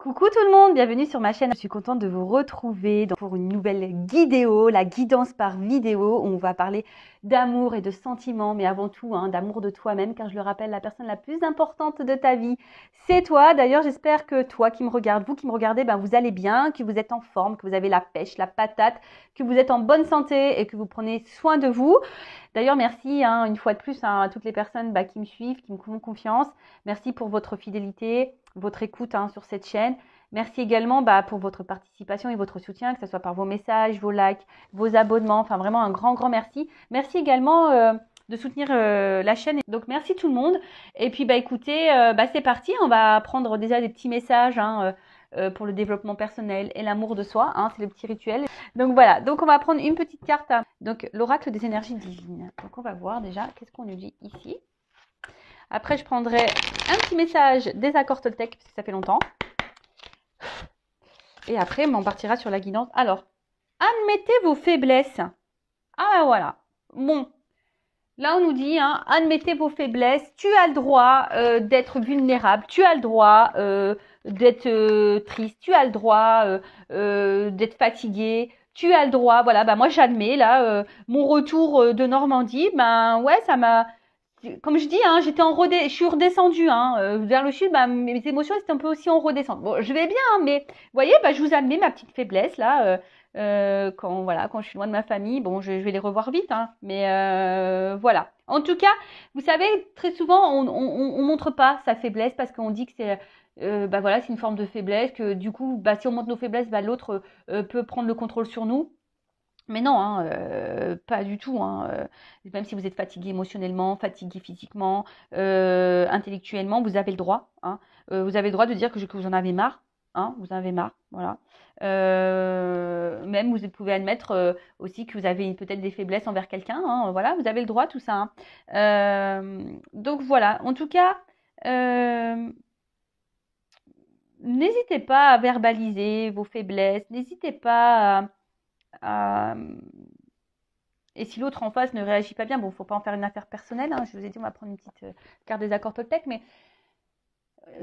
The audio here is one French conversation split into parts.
Coucou tout le monde, bienvenue sur ma chaîne. Je suis contente de vous retrouver pour une nouvelle guidéo, la guidance par vidéo, où on va parler d'amour et de sentiments, mais avant tout d'amour de toi-même, car je le rappelle, la personne la plus importante de ta vie, c'est toi. D'ailleurs, j'espère que toi qui me regardes, vous qui me regardez, vous allez bien, que vous êtes en forme, que vous avez la pêche, la patate, que vous êtes en bonne santé et que vous prenez soin de vous. D'ailleurs, merci une fois de plus à toutes les personnes qui me suivent, qui me font confiance. Merci pour votre fidélité, votre écoute sur cette chaîne. Merci également pour votre participation et votre soutien, que ce soit par vos messages, vos likes, vos abonnements. Enfin, vraiment un grand merci. Merci également de soutenir la chaîne. Donc, merci tout le monde. Et puis, écoutez, c'est parti. On va prendre déjà des petits messages pour le développement personnel et l'amour de soi. C'est le petit rituel. Donc, voilà. Donc, on va prendre une petite carte. Donc, l'oracle des énergies divines. Donc, on va voir déjà qu'est-ce qu'on nous dit ici. Après, je prendrai un petit message des accords Toltec, parce que ça fait longtemps. Et après, on partira sur la guidance. Alors, admettez vos faiblesses. Ah, voilà. Bon. Là, on nous dit, admettez vos faiblesses. Tu as le droit d'être vulnérable. Tu as le droit d'être triste. Tu as le droit d'être fatigué. Tu as le droit. Voilà, moi, j'admets, là, mon retour de Normandie, ouais, ça m'a... Comme je dis, je suis redescendue vers le sud. Mes émotions étaient un peu aussi en redescente. Bon, je vais bien, mais vous voyez, je vous admets ma petite faiblesse là. Quand je suis loin de ma famille, bon, je vais les revoir vite, mais voilà. En tout cas, vous savez, très souvent, on montre pas sa faiblesse parce qu'on dit que c'est c'est une forme de faiblesse, que du coup, si on montre nos faiblesses, l'autre peut prendre le contrôle sur nous. Mais non, pas du tout. Même si vous êtes fatigué émotionnellement, fatigué physiquement, intellectuellement, vous avez le droit. Vous avez le droit de dire que vous en avez marre. Vous en avez marre, voilà. Même vous pouvez admettre aussi que vous avez peut-être des faiblesses envers quelqu'un. Voilà, vous avez le droit, tout ça. Donc voilà, en tout cas, n'hésitez pas à verbaliser vos faiblesses. N'hésitez pas et si l'autre en face ne réagit pas bien, bon, faut pas en faire une affaire personnelle. Je vous ai dit, on va prendre une petite carte des accords Toltec, mais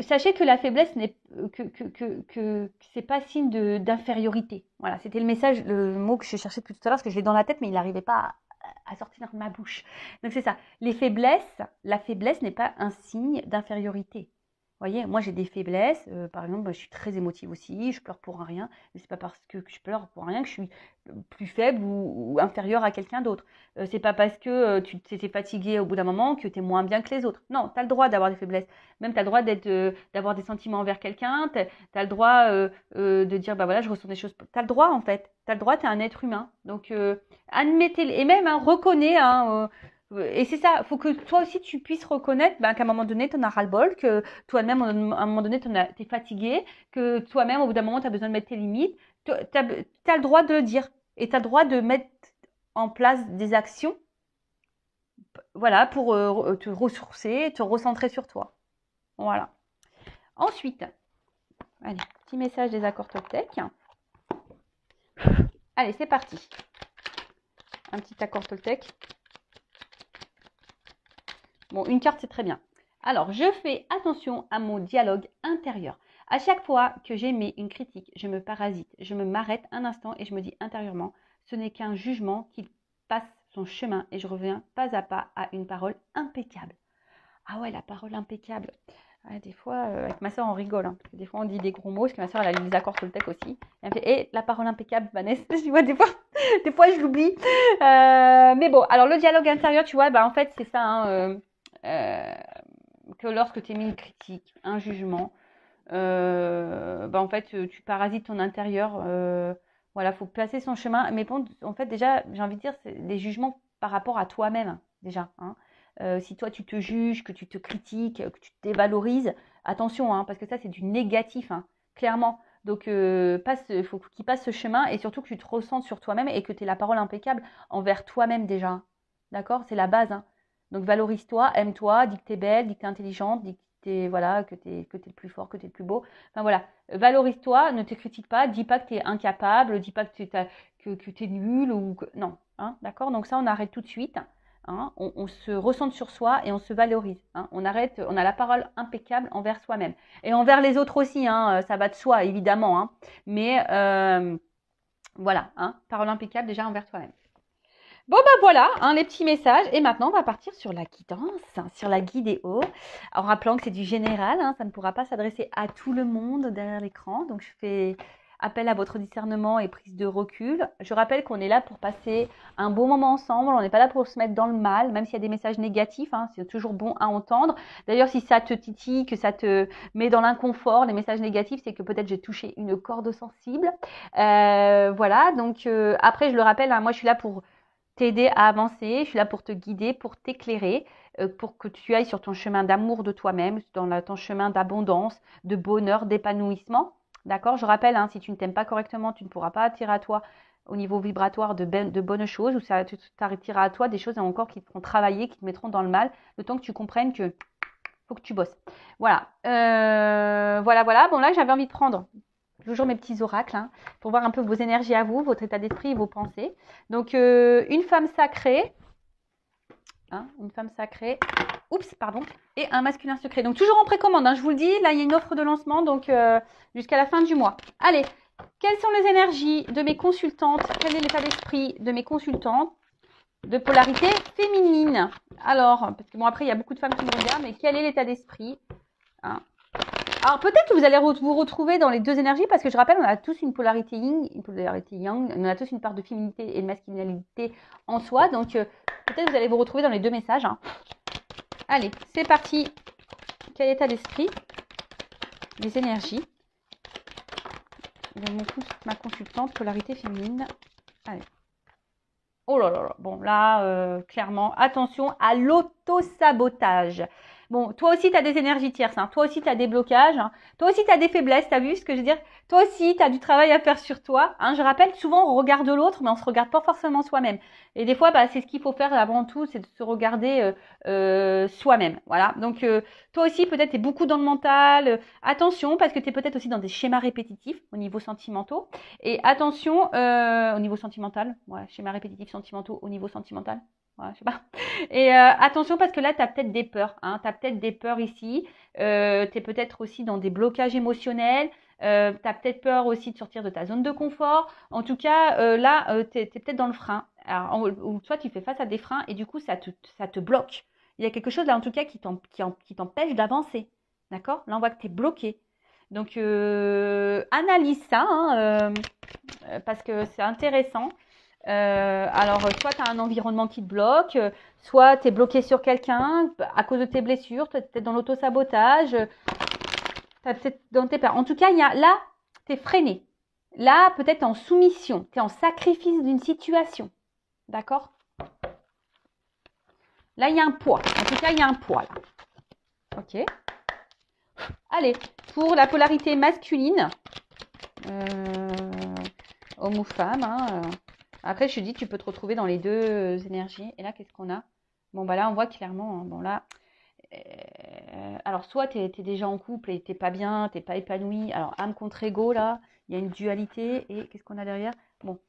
sachez que la faiblesse n'est que c'est pas signe d'infériorité. Voilà, c'était le message, le mot que je cherchais depuis tout à l'heure, parce que je l'ai dans la tête, mais il n'arrivait pas à sortir de ma bouche. Donc c'est ça. La faiblesse n'est pas un signe d'infériorité. Vous voyez, moi j'ai des faiblesses. Par exemple, je suis très émotive aussi. Je pleure pour rien. Mais c'est pas parce que je pleure pour rien que je suis plus faible ou inférieure à quelqu'un d'autre. C'est pas parce que tu t'es fatigué au bout d'un moment que tu es moins bien que les autres. Non, tu as le droit d'avoir des faiblesses. Même tu as le droit d'avoir des sentiments envers quelqu'un. Tu as le droit de dire, voilà, je ressens des choses. Tu as le droit en fait. Tu as le droit, tu es un être humain. Donc, admettez-le. Et même, reconnais. Et c'est ça, il faut que toi aussi tu puisses reconnaître qu'à un moment donné, tu en as ras-le-bol, que toi-même, à un moment donné, tu es fatigué, que toi-même, au bout d'un moment, tu as besoin de mettre tes limites. Tu as le droit de le dire. Et tu as le droit de mettre en place des actions voilà, pour te ressourcer, te recentrer sur toi. Voilà. Ensuite, allez, petit message des accords Toltec. Allez, c'est parti. Un petit accord Toltec. Bon, une carte, c'est très bien. Alors, je fais attention à mon dialogue intérieur. À chaque fois que j'émets une critique, je me parasite. Je m'arrête un instant et je me dis intérieurement, ce n'est qu'un jugement qui passe son chemin et je reviens pas à pas à une parole impeccable. Ah ouais, la parole impeccable. Des fois, avec ma soeur, on rigole. Parce que des fois, on dit des gros mots. Parce que ma soeur, elle a lu des accords Toltec aussi. Elle me fait, la parole impeccable, Vanessa. Je vois, des fois, je l'oublie. Mais bon, alors le dialogue intérieur, tu vois, en fait, c'est ça. Que lorsque tu émets une critique, un jugement, en fait, tu parasites ton intérieur. Voilà, faut placer son chemin. Mais bon, en fait, déjà, j'ai envie de dire, c'est des jugements par rapport à toi-même, déjà. Si toi, tu te juges, que tu te critiques, que tu te dévalorises, attention, parce que ça, c'est du négatif, clairement. Donc, faut qu'il passe ce chemin et surtout que tu te ressentes sur toi-même et que tu aies la parole impeccable envers toi-même déjà. D'accord? C'est la base. Donc, valorise-toi, aime-toi, dis que tu es belle, dis que tu es intelligente, dis que que tu es le plus fort, que tu es le plus beau. Enfin, voilà. Valorise-toi, ne te critique pas, dis pas que tu es incapable, dis pas que tu es nul ou que... Non, d'accord? Donc, ça, on arrête tout de suite. hein, on se recentre sur soi et on se valorise. Hein. On arrête, on a la parole impeccable envers soi-même. Et envers les autres aussi, hein, ça va de soi, évidemment. Hein. Mais voilà, hein, parole impeccable déjà envers soi-même. Bon, bah voilà, hein, les petits messages. Et maintenant, on va partir sur la guidance, hein, sur la guidéo. En rappelant que c'est du général, hein, ça ne pourra pas s'adresser à tout le monde derrière l'écran. Donc, je fais appel à votre discernement et prise de recul. Je rappelle qu'on est là pour passer un bon moment ensemble. On n'est pas là pour se mettre dans le mal, même s'il y a des messages négatifs. Hein, c'est toujours bon à entendre. D'ailleurs, si ça te titille, que ça te met dans l'inconfort, les messages négatifs, c'est que peut-être j'ai touché une corde sensible. Voilà, donc après, je le rappelle, hein, moi, je suis là pour t'aider à avancer, je suis là pour te guider, pour t'éclairer, pour que tu ailles sur ton chemin d'amour de toi-même, dans ton chemin d'abondance, de bonheur, d'épanouissement. D'accord? Je rappelle, hein, si tu ne t'aimes pas correctement, tu ne pourras pas attirer à toi au niveau vibratoire de bonnes choses, ou ça t'attirera à toi des choses encore qui te feront travailler, qui te mettront dans le mal, le temps que tu comprennes que faut que tu bosses. Voilà. Voilà. Bon, là, j'avais envie de prendre toujours mes petits oracles, hein, pour voir un peu vos énergies à vous, votre état d'esprit et vos pensées. Donc, une femme sacrée, hein, une femme sacrée, et un masculin secret. Donc, toujours en précommande, hein, je vous le dis, là, il y a une offre de lancement, donc jusqu'à la fin du mois. Allez, quelles sont les énergies de mes consultantes? Quel est l'état d'esprit de mes consultantes de polarité féminine? Alors, parce que bon, après, il y a beaucoup de femmes qui me regardent, mais quel est l'état d'esprit, hein? Alors peut-être que vous allez vous retrouver dans les deux énergies, parce que je rappelle, on a tous une polarité yin, une polarité yang, on a tous une part de féminité et de masculinité en soi, donc peut-être que vous allez vous retrouver dans les deux messages. Hein. Allez, c'est parti. Quel état d'esprit? Les énergies de ma consultante polarité féminine. Allez. Oh là là là. Bon, là, clairement, attention à l'auto-sabotage. Bon, toi aussi, tu as des énergies tierces. Hein. Toi aussi, tu as des blocages. Hein. Toi aussi, tu as des faiblesses. Tu as vu ce que je veux dire? Toi aussi, tu as du travail à faire sur toi. Hein. Je rappelle, souvent, on regarde l'autre, mais on ne se regarde pas forcément soi-même. Et des fois, bah, c'est ce qu'il faut faire avant tout, c'est de se regarder soi-même. Voilà. Donc, toi aussi, peut-être, tu es beaucoup dans le mental. Attention, parce que tu es peut-être aussi dans des schémas répétitifs au niveau sentimentaux. Et attention, au niveau sentimental. Ouais, schémas répétitifs sentimentaux au niveau sentimental. Ouais, je sais pas. Et attention parce que là, tu as peut-être des peurs. Hein, tu as peut-être des peurs ici. Tu es peut-être aussi dans des blocages émotionnels. Tu as peut-être peur aussi de sortir de ta zone de confort. En tout cas, là, tu es peut-être dans le frein. Alors, ou toi, tu fais face à des freins et du coup, ça te bloque. Il y a quelque chose là, en tout cas, qui t'empêche d'avancer. D'accord? Là, on voit que tu es bloqué. Donc, analyse ça, hein, parce que c'est intéressant. Alors, soit tu as un environnement qui te bloque, soit tu es bloqué sur quelqu'un à cause de tes blessures, tu es peut-être dans l'auto-sabotage, tu es peut-être dans tes peurs. En tout cas, là, tu es freiné. Là, peut-être en soumission, tu es en sacrifice d'une situation. D'accord? Là, il y a un poids. En tout cas, il y a un poids là. Ok. Allez, pour la polarité masculine, homme ou femme, hein, après, je te dis, tu peux te retrouver dans les deux énergies. Et là, qu'est-ce qu'on a? Bon, bah là, on voit clairement. Hein, bon, là, alors, soit tu es déjà en couple et t'es pas bien, t'es pas épanoui. Alors, âme contre ego, là, il y a une dualité. Et qu'est-ce qu'on a derrière? Bon,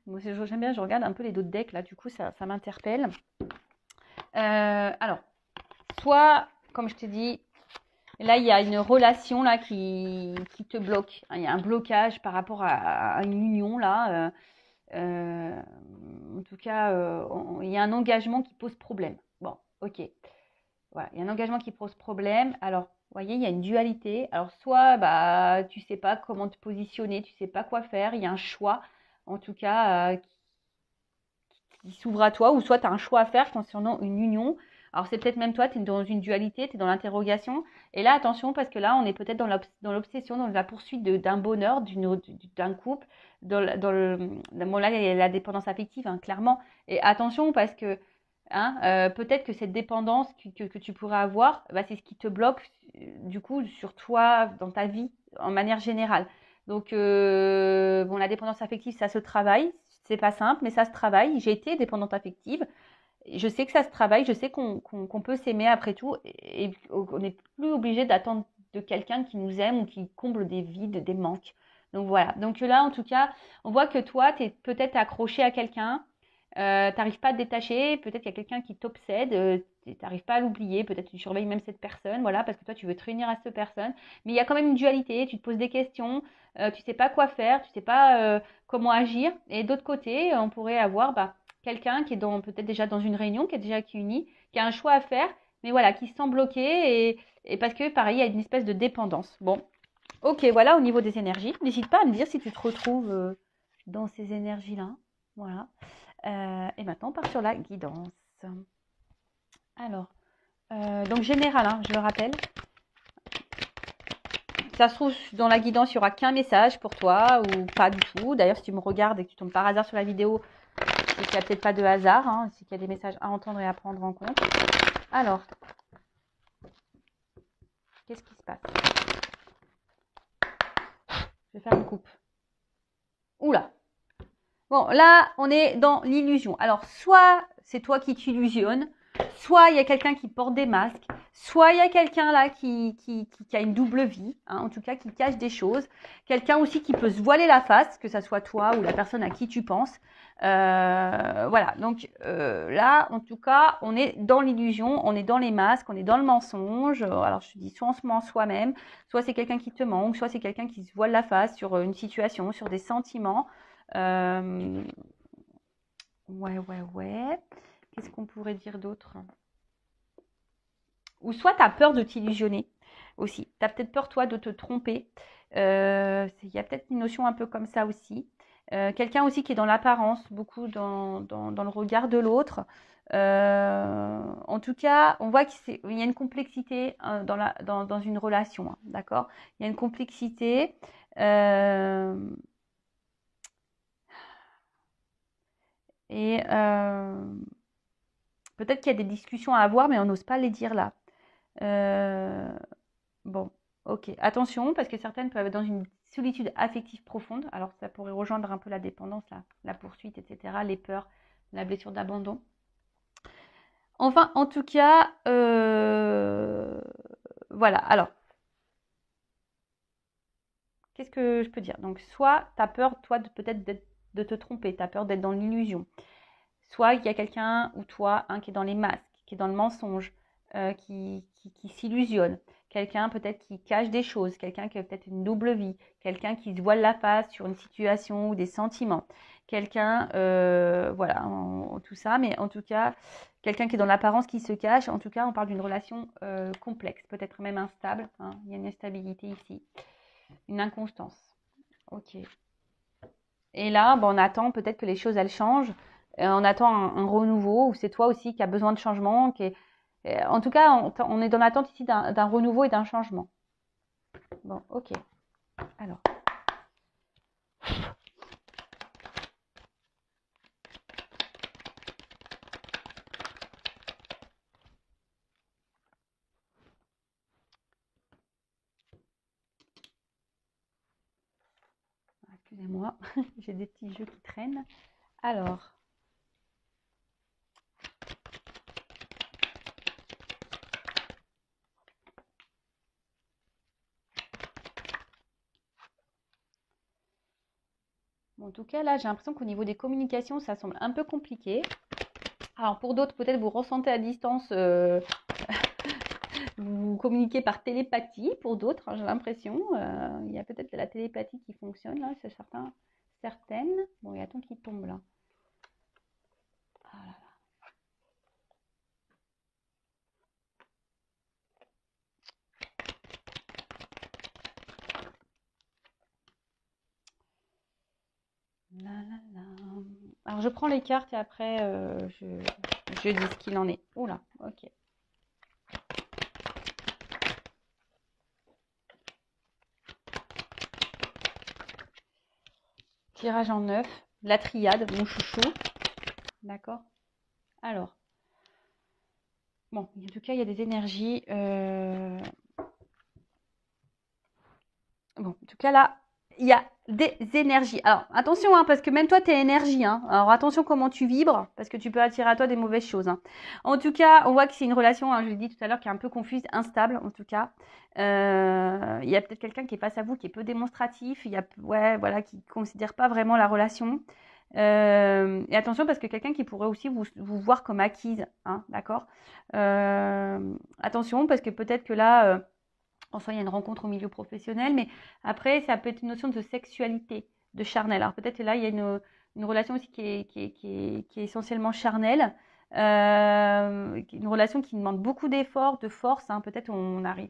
moi, j'aime bien, je regarde un peu les d'autres decks, là, du coup, ça m'interpelle. Alors, soit, comme je te dis, là, il y a une relation là qui te bloque. Il y a un blocage par rapport à une union, là. En tout cas, il y a un engagement qui pose problème. Bon, ok. Voilà, il y a un engagement qui pose problème. Alors, vous voyez, il y a une dualité. Alors, soit bah, tu sais pas comment te positionner, tu sais pas quoi faire. Il y a un choix, en tout cas, qui s'ouvre à toi, ou soit tu as un choix à faire concernant une union. Alors, c'est peut-être même toi, tu es dans une dualité, tu es dans l'interrogation. Et là, attention, parce que là, on est peut-être dans l'obsession, dans la poursuite d'un bonheur, d'un couple, bon, là, il y a la dépendance affective, hein, clairement. Et attention, parce que hein, peut-être que cette dépendance que tu pourrais avoir, bah, c'est ce qui te bloque, du coup, sur toi, dans ta vie, en manière générale. Donc, bon, la dépendance affective, ça se travaille. C'est pas simple, mais ça se travaille. J'ai été dépendante affective. Je sais que ça se travaille. Je sais qu'on peut s'aimer après tout. Et on n'est plus obligé d'attendre de quelqu'un qui nous aime ou qui comble des vides, des manques. Donc voilà. Donc là, en tout cas, on voit que toi, tu es peut-être accroché à quelqu'un. T'arrives pas à te détacher, peut-être qu'il y a quelqu'un qui t'obsède, t'arrives pas à l'oublier, peut-être tu surveilles même cette personne, voilà, parce que toi tu veux te réunir à cette personne, mais il y a quand même une dualité, tu te poses des questions, tu sais pas quoi faire, tu sais pas comment agir, et d'autre côté, on pourrait avoir quelqu'un qui est peut-être déjà dans une réunion, qui est déjà unie, qui a un choix à faire, mais voilà, qui se sent bloqué, et parce que pareil, il y a une espèce de dépendance. Bon, ok, voilà au niveau des énergies. N'hésite pas à me dire si tu te retrouves dans ces énergies-là. Voilà. Et maintenant, on part sur la guidance. Alors, donc général, hein, je le rappelle. Ça se trouve, dans la guidance, il n'y aura qu'un message pour toi ou pas du tout. D'ailleurs, si tu me regardes et que tu tombes par hasard sur la vidéo, c'est qu'il n'y a peut-être pas de hasard. Hein, c'est qu'il y a des messages à entendre et à prendre en compte. Alors, qu'est-ce qui se passe? Je vais faire une coupe. Oula! Bon, là, on est dans l'illusion. Alors, soit c'est toi qui t'illusionnes, soit il y a quelqu'un qui porte des masques, soit il y a quelqu'un là qui a une double vie, hein, en tout cas qui cache des choses. Quelqu'un aussi qui peut se voiler la face, que ça soit toi ou la personne à qui tu penses. Voilà, donc là, en tout cas, on est dans l'illusion, on est dans les masques, on est dans le mensonge. Alors, je te dis, soit on se ment soi-même, soit c'est quelqu'un qui te manque, soit c'est quelqu'un qui se voile la face sur une situation, sur des sentiments. Ouais. Qu'est-ce qu'on pourrait dire d'autre? Ou soit tu as peur de t'illusionner aussi. Tu as peut-être peur, toi, de te tromper. Il y a peut-être une notion un peu comme ça aussi. Quelqu'un aussi qui est dans l'apparence, beaucoup dans le regard de l'autre. En tout cas, on voit qu'il y a une complexité dans une relation. Hein, d'accord? Il y a une complexité. Et peut-être qu'il y a des discussions à avoir, mais on n'ose pas les dire là. Bon, ok. Attention, parce que certaines peuvent être dans une solitude affective profonde. Alors, ça pourrait rejoindre un peu la dépendance, la poursuite, etc., les peurs, la blessure d'abandon. Enfin, en tout cas, voilà. Alors, qu'est-ce que je peux dire? Donc, soit tu as peur, toi, peut-être de te tromper, tu as peur d'être dans l'illusion. Soit il y a quelqu'un ou toi qui est dans les masques, qui est dans le mensonge, qui s'illusionne. Quelqu'un peut-être qui cache des choses, quelqu'un qui a peut-être une double vie, quelqu'un qui se voile la face sur une situation ou des sentiments. Quelqu'un, voilà, tout ça, mais en tout cas, quelqu'un qui est dans l'apparence, qui se cache. En tout cas, on parle d'une relation complexe, peut-être même instable. Hein. Il y a une instabilité ici, une inconstance. Ok. Et là, on attend peut-être que les choses, elles changent. On attend un renouveau, ou c'est toi aussi qui as besoin de changement. En tout cas, on est dans l'attente ici d'un renouveau et d'un changement. Bon, ok. Alors. Excusez-moi, j'ai des petits jeux qui traînent. Alors. Bon, en tout cas, là, j'ai l'impression qu'au niveau des communications, ça semble un peu compliqué. Alors, pour d'autres, peut-être vous ressentez à distance, vous communiquez par télépathie. Pour d'autres, hein, j'ai l'impression. Il y a peut-être la télépathie qui fonctionne, là, c'est certaines. Bon, il y a ton qui tombe, là. Ah là là. La, la, la. Alors, je prends les cartes et après, je dis ce qu'il en est. Oula, ok. Tirage en 9. La triade, mon chouchou. D'accord. Alors. Bon, en tout cas, il y a des énergies. Bon, en tout cas, là, il y a des énergies. Alors, attention, hein, parce que même toi, tu es énergie. Hein. Alors, attention comment tu vibres, parce que tu peux attirer à toi des mauvaises choses. Hein. En tout cas, on voit que c'est une relation, hein, je l'ai dit tout à l'heure, qui est un peu confuse, instable, en tout cas. Il y a peut-être quelqu'un qui est face à vous, qui est peu démonstratif, il y a, ouais, voilà, qui ne considère pas vraiment la relation. Et attention parce que quelqu'un qui pourrait aussi vous voir comme acquise, hein, d'accord? Attention parce que peut-être que là, en soi, il y a une rencontre au milieu professionnel, mais après, ça peut être une notion de sexualité, de charnel. Alors peut-être que là, il y a une relation aussi qui est essentiellement charnelle, une relation qui demande beaucoup d'efforts, de force, hein. Peut-être on arrive,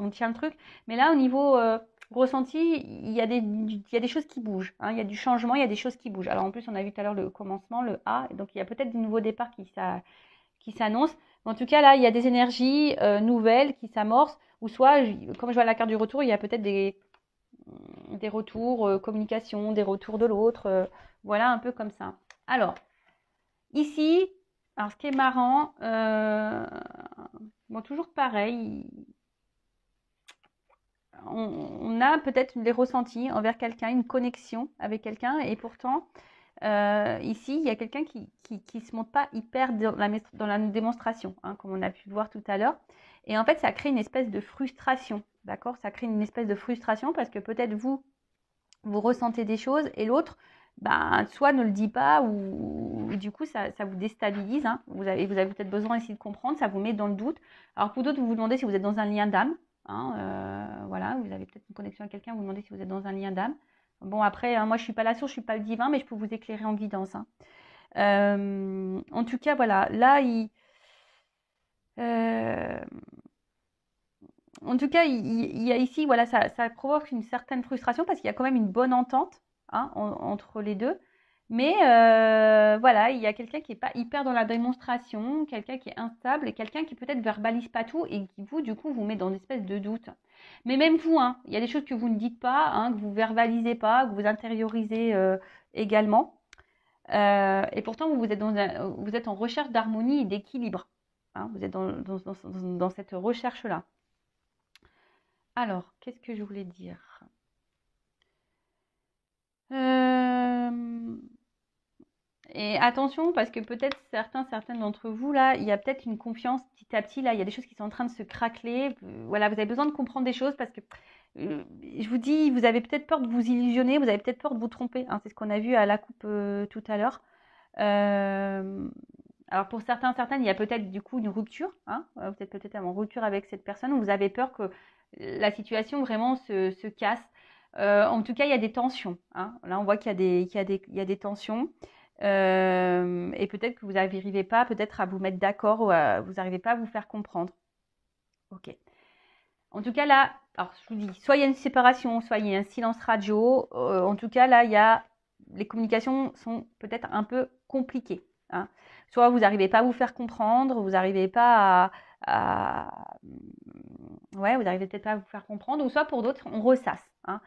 on tient le truc, mais là, au niveau ressenti, il y a des choses qui bougent, hein. Il y a du changement, il y a des choses qui bougent. Alors en plus, on a vu tout à l'heure le commencement, le A, donc il y a peut-être des nouveaux départs qui s'annoncent. En tout cas, là, il y a des énergies nouvelles qui s'amorcent, ou soit, comme je vois la carte du retour, il y a peut-être des retours, communication, des retours de l'autre, voilà, un peu comme ça. Alors, ici, alors ce qui est marrant, bon, toujours pareil, on a peut-être des ressentis envers quelqu'un, une connexion avec quelqu'un, et pourtant, ici, il y a quelqu'un qui se montre pas hyper dans la démonstration, hein, comme on a pu le voir tout à l'heure. Et en fait, ça crée une espèce de frustration, d'accord? Ça crée une espèce de frustration parce que peut-être vous ressentez des choses et l'autre, ben, soit ne le dit pas ou du coup, ça vous déstabilise, hein. Vous avez peut-être besoin ici de comprendre, ça vous met dans le doute. Alors pour d'autres, vous vous demandez si vous êtes dans un lien d'âme, hein, voilà, vous avez peut-être une connexion avec quelqu'un, vous vous demandez si vous êtes dans un lien d'âme. Bon, après, hein, moi, je suis pas la source, je suis pas le divin, mais je peux vous éclairer en guidance, hein. En tout cas, voilà, là, euh, en tout cas, il y a ici, voilà, ça provoque une certaine frustration parce qu'il y a quand même une bonne entente, hein, entre les deux. Mais voilà, il y a quelqu'un qui n'est pas hyper dans la démonstration, quelqu'un qui est instable et quelqu'un qui peut-être verbalise pas tout et qui vous, du coup, vous met dans une espèce de doute. Mais même vous, hein, il y a des choses que vous ne dites pas, hein, que vous verbalisez pas, que vous intériorisez également. Et pourtant, vous êtes en recherche d'harmonie et d'équilibre, hein, vous êtes dans cette recherche-là. Alors, qu'est-ce que je voulais dire? Euh, Et attention, parce que peut-être certaines d'entre vous, là, il y a peut-être une confiance petit à petit, là, il y a des choses qui sont en train de se craqueler. Voilà, vous avez besoin de comprendre des choses parce que, je vous dis, vous avez peut-être peur de vous illusionner, vous avez peut-être peur de vous tromper, hein. C'est ce qu'on a vu à la coupe tout à l'heure. Euh, alors pour certaines, il y a peut-être du coup une rupture, hein. Vous êtes peut-être en rupture avec cette personne, ou vous avez peur que la situation vraiment se casse. En tout cas, il y a des tensions, hein. Là, on voit qu'il y a des tensions. Et peut-être que vous n'arrivez pas peut-être à vous mettre d'accord ou vous n'arrivez pas à vous faire comprendre. Ok. En tout cas, là, alors je vous dis, soit il y a une séparation, soit il y a un silence radio. En tout cas, là, les communications sont peut-être un peu compliquées, hein. Soit vous n'arrivez pas à vous faire comprendre, vous n'arrivez pas ouais, vous n'arrivez peut-être pas à vous faire comprendre, ou soit pour d'autres, on ressasse, hein.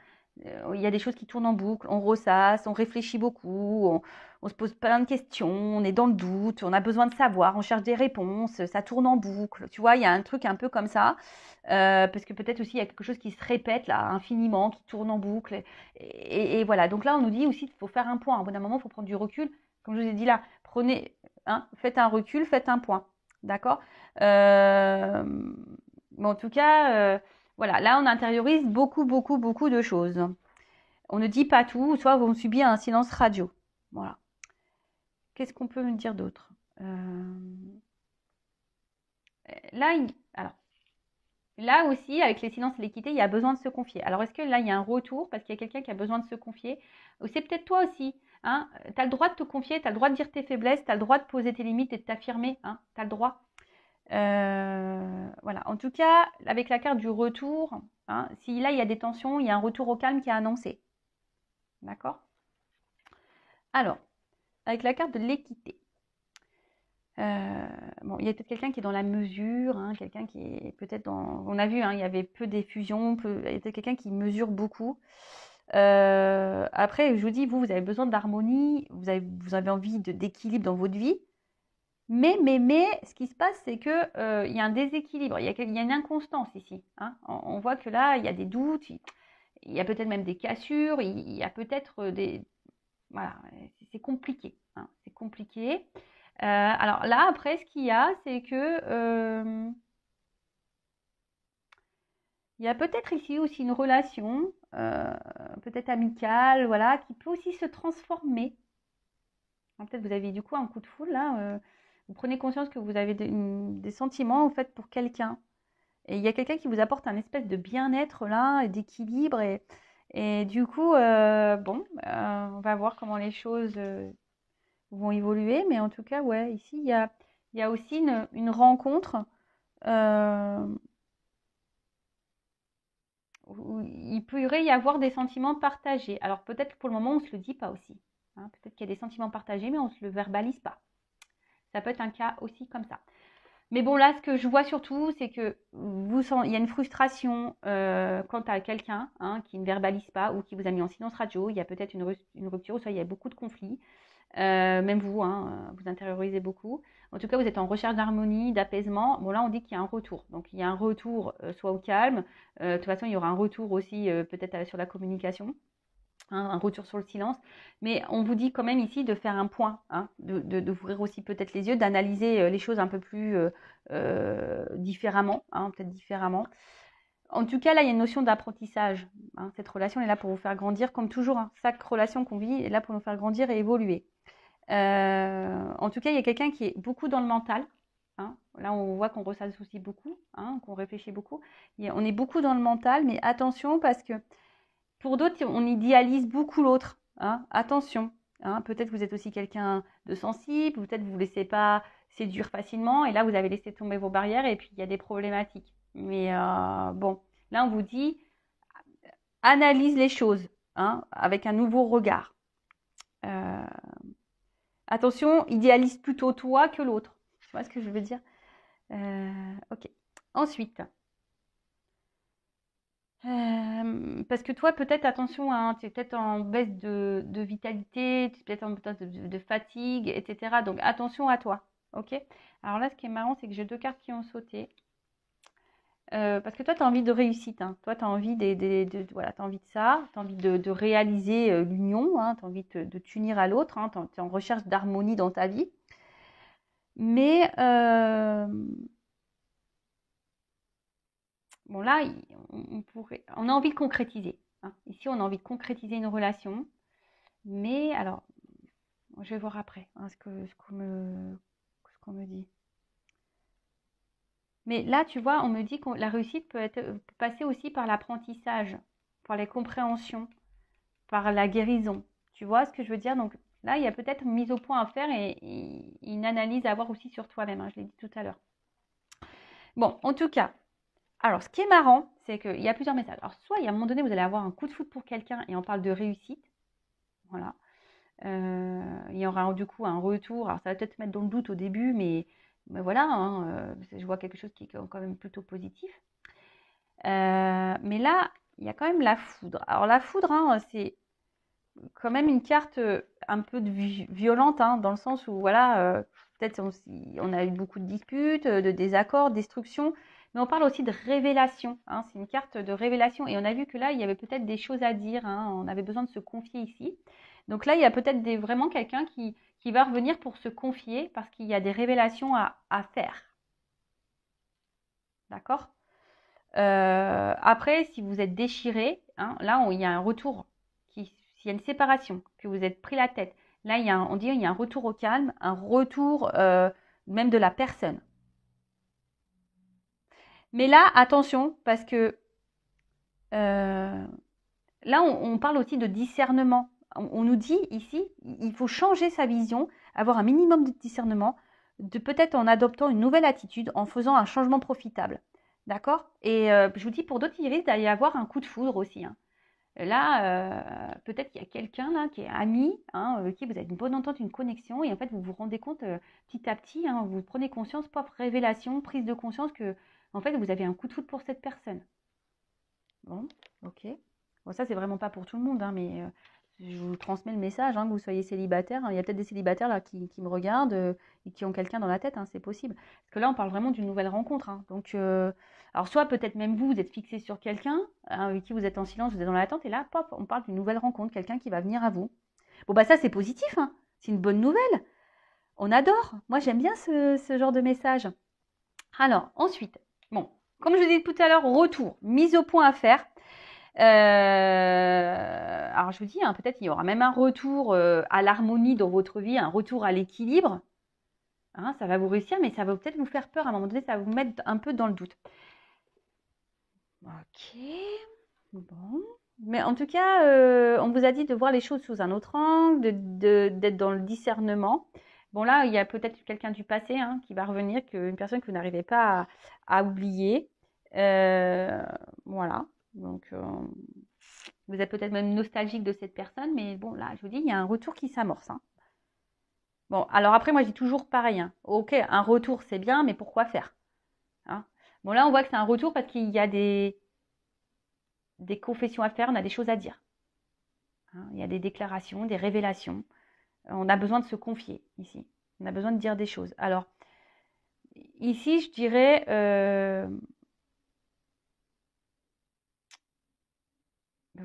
Il y a des choses qui tournent en boucle, on ressasse, on réfléchit beaucoup, on se pose plein de questions, on est dans le doute, on a besoin de savoir, on cherche des réponses, ça tourne en boucle. Tu vois, il y a un truc un peu comme ça, parce que peut-être aussi il y a quelque chose qui se répète là infiniment, qui tourne en boucle. Et voilà, donc là on nous dit aussi qu'il faut faire un point. Au bout d'un moment, il faut prendre du recul. Comme je vous ai dit là, prenez, hein, faites un recul, faites un point. D'accord? Mais en tout cas, voilà, là on intériorise beaucoup, beaucoup, beaucoup de choses. On ne dit pas tout, soit on subit un silence radio. Voilà. Qu'est-ce qu'on peut me dire d'autre? Là, alors, là aussi, avec les silences et l'équité, il y a besoin de se confier. Alors, est-ce que là, il y a un retour parce qu'il y a quelqu'un qui a besoin de se confier? Ou c'est peut-être toi aussi, hein? Tu as le droit de te confier, tu as le droit de dire tes faiblesses, tu as le droit de poser tes limites et de t'affirmer, hein? Tu as le droit. Voilà. En tout cas, avec la carte du retour, hein, si là, il y a des tensions, il y a un retour au calme qui est annoncé. D'accord? Alors, avec la carte de l'équité. Bon, il y a peut-être quelqu'un qui est dans la mesure, hein, quelqu'un qui est peut-être dans. On a vu, hein, il y avait peu d'effusion, il y a peut-être quelqu'un qui mesure beaucoup. Après, je vous dis, vous avez besoin d'harmonie, vous avez envie d'équilibre dans votre vie. Mais, ce qui se passe, c'est que il y a un déséquilibre, il y a une inconstance ici, hein. On voit que là, il y a des doutes, il y a peut-être même des cassures, il y a peut-être des. Voilà, c'est compliqué, hein, c'est compliqué. Alors là, après, ce qu'il y a, c'est que il y a peut-être ici aussi une relation, peut-être amicale, voilà, qui peut aussi se transformer. Peut-être vous avez du coup un coup de foudre là. Vous prenez conscience que vous avez des sentiments en fait pour quelqu'un. Et il y a quelqu'un qui vous apporte un espèce de bien-être là, et d'équilibre. Et du coup, on va voir comment les choses vont évoluer. Mais en tout cas, ouais, ici, il y a aussi une rencontre euh, où il pourrait y avoir des sentiments partagés. Alors peut-être que pour le moment, on ne se le dit pas aussi. Hein. Peut-être qu'il y a des sentiments partagés, mais on ne se le verbalise pas. Ça peut être un cas aussi comme ça. Mais bon, là, ce que je vois surtout, c'est que il y a une frustration quant à quelqu'un qui ne verbalise pas ou qui vous a mis en silence radio. Il y a peut-être une rupture, ou soit il y a beaucoup de conflits. Même vous, vous intériorisez beaucoup. En tout cas, vous êtes en recherche d'harmonie, d'apaisement. Bon, là, on dit qu'il y a un retour. Donc, il y a un retour soit au calme. De toute façon, il y aura un retour aussi peut-être sur la communication. Un retour sur le silence. Mais on vous dit quand même ici de faire un point, d'ouvrir aussi peut-être les yeux, d'analyser les choses un peu plus différemment, peut-être différemment. En tout cas, là, il y a une notion d'apprentissage. Cette relation est là pour vous faire grandir, comme toujours. Chaque relation qu'on vit est là pour nous faire grandir et évoluer. En tout cas, il y a quelqu'un qui est beaucoup dans le mental. Là, on voit qu'on ressasse aussi beaucoup, qu'on réfléchit beaucoup. On est beaucoup dans le mental, mais attention parce que pour d'autres, on idéalise beaucoup l'autre. Attention. Peut-être vous êtes aussi quelqu'un de sensible, peut-être vous ne vous laissez pas séduire facilement, et là, vous avez laissé tomber vos barrières, et puis il y a des problématiques. Mais bon, là, on vous dit, analyse les choses avec un nouveau regard. Attention, idéalise plutôt toi que l'autre. Tu vois ce que je veux dire? Ok. Ensuite, parce que toi, peut-être, attention, tu es peut-être en baisse de vitalité, tu es peut-être en baisse de fatigue, etc. Donc, attention à toi. Ok? Alors là, ce qui est marrant, c'est que j'ai 2 cartes qui ont sauté. Parce que toi, tu as envie de réussite. Toi, tu as envie voilà, t'as envie de ça. Tu as envie de réaliser l'union. Tu as envie de t'unir à l'autre. Tu es en recherche d'harmonie dans ta vie. Mais bon, là, on a envie de concrétiser. Ici, on a envie de concrétiser une relation. Mais alors, je vais voir après ce qu'on me dit. Mais là, tu vois, on me dit que la réussite peut passer aussi par l'apprentissage, par les compréhensions, par la guérison. Tu vois ce que je veux dire? Donc là, il y a peut-être une mise au point à faire et une analyse à avoir aussi sur toi-même. Je l'ai dit tout à l'heure. Bon, en tout cas, alors ce qui est marrant, c'est qu'il y a plusieurs messages. Alors soit, il y a un moment donné, vous allez avoir un coup de foudre pour quelqu'un et on parle de réussite. Voilà. Il y aura du coup un retour. Alors ça va peut-être mettre dans le doute au début, mais voilà, je vois quelque chose qui est quand même plutôt positif. Mais là, il y a quand même la foudre. Alors la foudre, c'est quand même une carte un peu violente, dans le sens où voilà, peut-être on a eu beaucoup de disputes, de désaccords, de destruction, mais on parle aussi de révélation. C'est une carte de révélation et on a vu que là, il y avait peut-être des choses à dire. On avait besoin de se confier ici. Donc là, il y a peut-être vraiment quelqu'un qui va revenir pour se confier parce qu'il y a des révélations à faire. D'accord? Après, si vous êtes déchiré, là, il y a un retour. S'il y a une séparation, que vous êtes pris la tête, là, on dit il y a un retour au calme, un retour même de la personne. Mais là, attention, parce que là, on parle aussi de discernement. On nous dit ici, il faut changer sa vision, avoir un minimum de discernement, peut-être en adoptant une nouvelle attitude, en faisant un changement profitable. D'accord? Et je vous dis, pour d'autres, il risque d'aller avoir un coup de foudre aussi. Là, peut-être qu'il y a quelqu'un là qui est ami, avec qui vous avez une bonne entente, une connexion, et en fait, vous vous rendez compte petit à petit, vous prenez conscience, propre révélation, prise de conscience que, en fait, vous avez un coup de foudre pour cette personne. Bon, ok. Bon, ça, c'est vraiment pas pour tout le monde, mais je vous transmets le message, que vous soyez célibataire. Il y a peut-être des célibataires là qui me regardent et qui ont quelqu'un dans la tête, c'est possible. Parce que là, on parle vraiment d'une nouvelle rencontre. Donc, alors soit peut-être même vous êtes fixé sur quelqu'un avec qui vous êtes en silence, vous êtes dans l'attente, et là, pop, on parle d'une nouvelle rencontre, quelqu'un qui va venir à vous. Bon, bah ça, c'est positif, c'est une bonne nouvelle. On adore. Moi, j'aime bien ce genre de message. Alors, ensuite, bon, comme je vous ai dit tout à l'heure, retour, mise au point à faire. Alors je vous dis, hein, peut-être il y aura même un retour à l'harmonie dans votre vie, un retour à l'équilibre. Hein, ça va vous réussir, mais ça va peut-être vous faire peur à un moment donné, ça va vous mettre un peu dans le doute. Ok, bon. Mais en tout cas, on vous a dit de voir les choses sous un autre angle, d'être dans le discernement. Bon là, il y a peut-être quelqu'un du passé hein, qui va revenir, une personne que vous n'arrivez pas à oublier. Voilà. Donc, vous êtes peut-être même nostalgique de cette personne, mais bon, là, je vous dis, il y a un retour qui s'amorce. Hein. Bon, alors après, moi, je dis toujours pareil. Hein. Ok, un retour, c'est bien, mais pourquoi faire hein. Bon, là, on voit que c'est un retour parce qu'il y a des confessions à faire, on a des choses à dire. Hein. Il y a des déclarations, des révélations. On a besoin de se confier ici. On a besoin de dire des choses. Alors, ici, je dirais...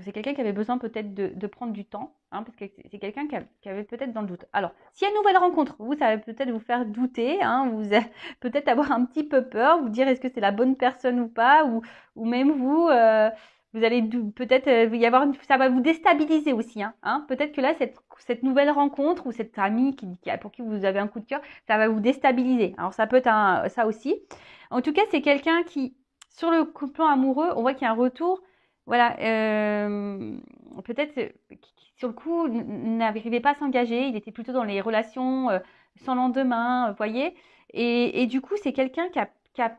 c'est quelqu'un qui avait besoin peut-être de prendre du temps, hein, parce que c'est quelqu'un qui avait peut-être dans le doute. Alors, s'il y a une nouvelle rencontre, vous, ça va peut-être vous faire douter, hein, vous peut-être avoir un petit peu peur, vous dire est-ce que c'est la bonne personne ou pas, ou même vous, vous allez peut-être y avoir, ça va vous déstabiliser aussi. Hein. Peut-être que là, cette nouvelle rencontre ou cette amie pour qui vous avez un coup de cœur, ça va vous déstabiliser. Alors, ça peut être ça aussi. En tout cas, c'est quelqu'un qui, sur le plan amoureux, on voit qu'il y a un retour. Voilà, peut-être sur le coup, n'arrivait pas à s'engager, il était plutôt dans les relations sans lendemain, vous voyez. Et du coup, c'est quelqu'un qui a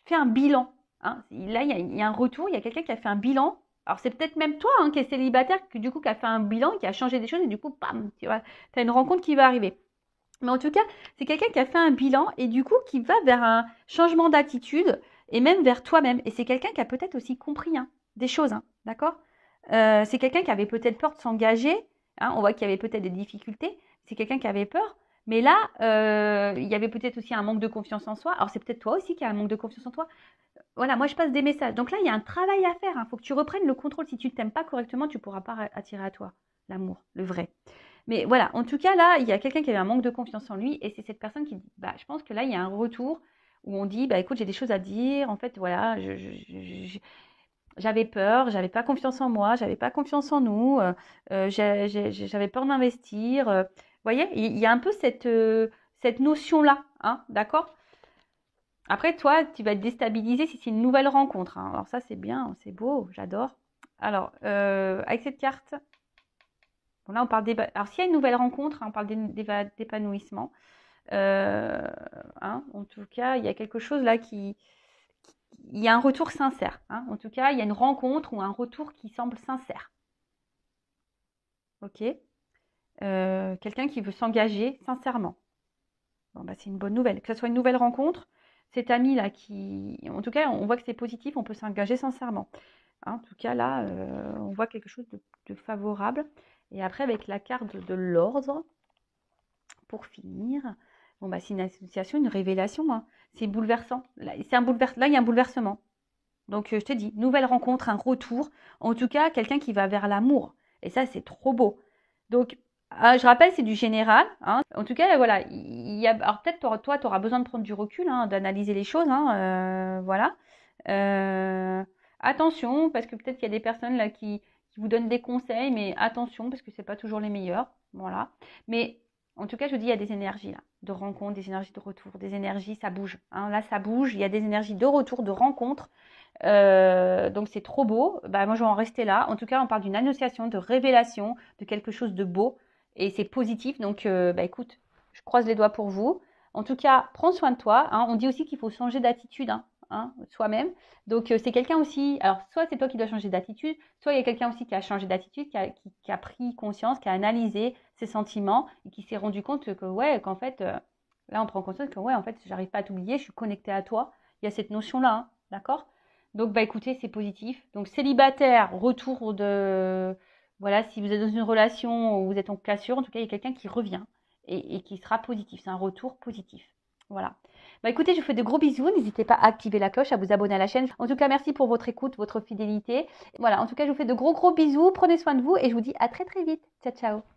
fait un bilan. Hein. Là, il y a un retour, il y a quelqu'un qui a fait un bilan. Alors, c'est peut-être même toi qui es célibataire, qui a fait un bilan, qui a changé des choses, et du coup, bam, tu vois, tu as une rencontre qui va arriver. Mais en tout cas, c'est quelqu'un qui a fait un bilan et du coup qui va vers un changement d'attitude et même vers toi-même. Et c'est quelqu'un qui a peut-être aussi compris des choses, d'accord. C'est quelqu'un qui avait peut-être peur de s'engager. On voit qu'il y avait peut-être des difficultés. C'est quelqu'un qui avait peur. Mais là, il y avait peut-être aussi un manque de confiance en soi. Alors c'est peut-être toi aussi qui as un manque de confiance en toi. Voilà, moi je passe des messages. Donc là, il y a un travail à faire. Il faut que tu reprennes le contrôle. Si tu ne t'aimes pas correctement, tu ne pourras pas attirer à toi l'amour, le vrai. Mais voilà, en tout cas, là, il y a quelqu'un qui avait un manque de confiance en lui et c'est cette personne qui dit, je pense que là, il y a un retour où on dit, écoute, j'ai des choses à dire, en fait, voilà, j'avais peur, j'avais pas confiance en moi, j'avais pas confiance en nous, j'avais peur d'investir. Vous voyez, il y a un peu cette notion-là, d'accord. Après, toi, tu vas être déstabilisé si c'est une nouvelle rencontre. Alors ça, c'est bien, c'est beau, j'adore. Alors, avec cette carte... Bon, là, on parle alors, s'il y a une nouvelle rencontre, on parle d'épanouissement. En tout cas, il y a quelque chose là il y a un retour sincère. En tout cas, il y a une rencontre ou un retour qui semble sincère. Ok. Quelqu'un qui veut s'engager sincèrement. Bon, c'est une bonne nouvelle. Que ce soit une nouvelle rencontre, cet ami là en tout cas, on voit que c'est positif, on peut s'engager sincèrement. En tout cas, là, on voit quelque chose de favorable. Et après, avec la carte de l'ordre, pour finir, c'est une association, une révélation. C'est bouleversant. Là, il y a un bouleversement. Donc, je te dis, nouvelle rencontre, un retour. En tout cas, quelqu'un qui va vers l'amour. Et ça, c'est trop beau. Donc, je rappelle, c'est du général. En tout cas, voilà. Alors, peut-être, toi, tu auras besoin de prendre du recul, d'analyser les choses. Voilà. Attention, parce que peut-être qu'il y a des personnes là qui vous donnent des conseils, mais attention, parce que c'est pas toujours les meilleurs. Voilà. Mais en tout cas, je vous dis, il y a des énergies là, de rencontre, des énergies de retour, des énergies, ça bouge. Là, ça bouge. Il y a des énergies de retour, de rencontre. Donc c'est trop beau. Moi, je vais en rester là. En tout cas, on parle d'une annonciation, de révélation, de quelque chose de beau, et c'est positif. Donc, écoute, je croise les doigts pour vous. En tout cas, prends soin de toi. On dit aussi qu'il faut changer d'attitude. Soi-même. Donc, c'est quelqu'un aussi, alors soit c'est toi qui dois changer d'attitude, soit il y a quelqu'un aussi qui a changé d'attitude, qui a pris conscience, qui a analysé ses sentiments et qui s'est rendu compte qu'en fait, là, on prend conscience que, en fait, j'arrive pas à t'oublier, je suis connectée à toi. Il y a cette notion-là, d'accord. Donc, écoutez, c'est positif. Donc, célibataire, retour de... Voilà, si vous êtes dans une relation où vous êtes en cassure, en tout cas, il y a quelqu'un qui revient et qui sera positif. C'est un retour positif. Voilà. Écoutez, je vous fais de gros bisous. N'hésitez pas à activer la cloche, à vous abonner à la chaîne. En tout cas, merci pour votre écoute, votre fidélité. Voilà, en tout cas, je vous fais de gros bisous. Prenez soin de vous et je vous dis à très très vite. Ciao, ciao.